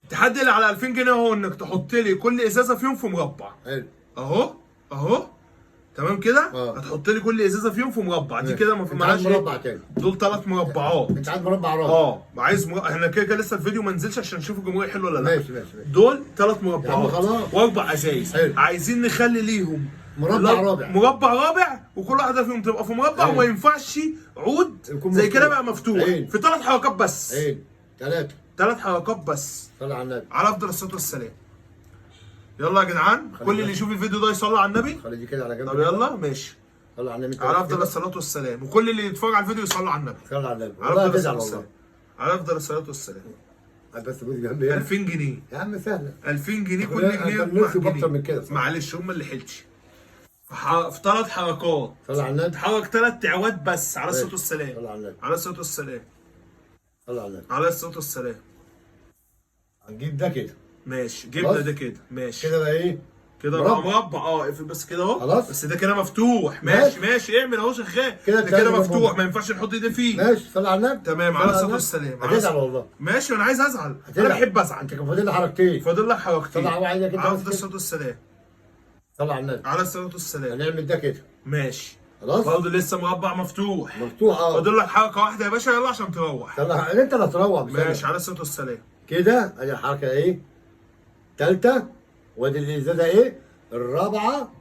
التحدي اللي على 2000 جنيه هو انك تحط لي كل ازازه فيهم في مربع. حلو. اهو تمام كده. اه. هتحط لي كل ازازه فيهم في مربع. دي كده ما في معاش مربع ايه؟ تاني. دول 3 مربعات. انت عايز مربع رابع. عايز احنا كده لسه الفيديو ما نزلش عشان نشوف الجمهوريه حلو ولا لا. ماشي. دول 3 مربعات خلاص. واربع ازايز. عايزين نخلي ليهم مربع رابع وكل واحده فيهم تبقى في مربع. وما ينفعش عود زي كده بقى مفتوح. في 3 حركات بس. 3 حركات بس. صلى على النبي على افضل الصلاه والسلام. يلا يا جدعان كل اللي يشوف الفيديو ده يصلي على النبي. خلي دي كده على جنب. طب يلا ماشي. صلى على النبي على افضل الصلاه والسلام. وكل اللي يتفرج على الفيديو يصلي على النبي. صلى على النبي. على افضل الصلاه والسلام. على افضل الصلاه والسلام. بس بص جنبي 2000 جنيه يا عم سهله. 2000 جنيه كل جنيه نكسب اكتر من كده. معلش هم اللي حلتش. في 3 حركات. صلى على النبي. تحرك 3 تعواد بس على الصلاه والسلام. صلى على النبي. على الصلاه والسلام. صلى على النبي. على الصلاه والسلام. هنجيب ده كده. ماشي جبنا ده كده. ماشي كده بقى ايه؟ كده بقى مربع. اقفل بس كده اهو. خلاص. بس ده كده مفتوح. ماشي اعمل اهو شغال. ده كده مفتوح ما ينفعش نحط ايدي فيه. ماشي صلى على النبي. تمام على الصلاه والسلام. هتزعل والله. ماشي انا عايز ازعل. انا بحب ازعل. انت كان فاضل لي حركتين. فاضل لك حركتين. صلى على النبي. على الصلاه والسلام. صلى على النبي. على الصلاه والسلام. هنعمل ده كده. ماشي خلاص. برضه لسه مربع مفتوح. مفتوح فاضل لك حركه واحده يا باشا يلا عشان تروح. صلى انت اللي هتروح. ماشي على الصلاه والسلام. كده ادي الحركه ايه؟ ثالثه. وادي الازازه ايه؟ الرابعه.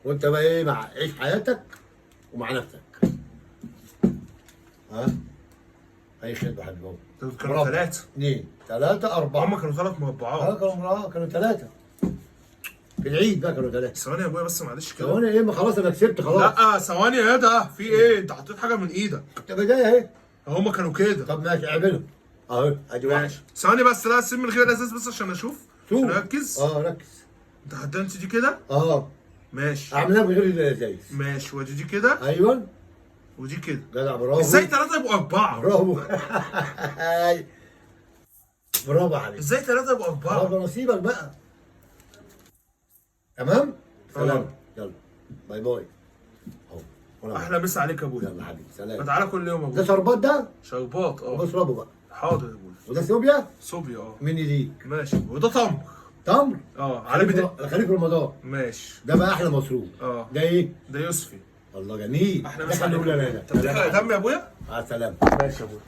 وانت بقى ايه عيش حياتك ومع نفسك. ها؟ اي خدمه يا حبيبي. كانوا 3 2 3 4. هم كانوا 3 مربعات. كانوا 3 في العيد بقى كانوا 3. ثواني يا ابويا بس معلش كده. ثواني ايه؟ ما خلاص انا كسبت خلاص. لا ثواني يا ده في ايه؟ انت حطيت حاجه من ايدك. انت بدايه اهي. هم كانوا كده. طب ماشي اعملهم اهو. ادي واحد. ماشي ثواني بس. لا سيب من غير الاساس بس عشان اشوف. عشان اركز. ركز. انت حطيت دي كده؟ ماشي. اعملها من غير الازايز. ماشي ودي كده؟ ايوه. ودي كده. جدع برافو. ازاي 3 يبقوا 4؟ برافو. برافو عليك. ازاي 3 يبقوا 4؟ برافو نصيبك بقى. تمام؟ سلام. يلا باي باي. اهو. احلى مسا عليك يا ابويا. يلا حبيبي سلام. تعالى كل يوم يا ابويا. ده شربات ده؟ شربات اشربه بقى. حاضر يا ابويا. وده صوبيا؟ صوبيا مني ليك. ماشي وده تمر. تمر؟ على بداية. خليك في رمضان. ماشي. ده بقى احلى مصروف. ده ايه؟ ده يوسفي. الله جميل. احنا مسا عليك. تم يا ابويا؟ مع السلامه. ماشي يا ابويا.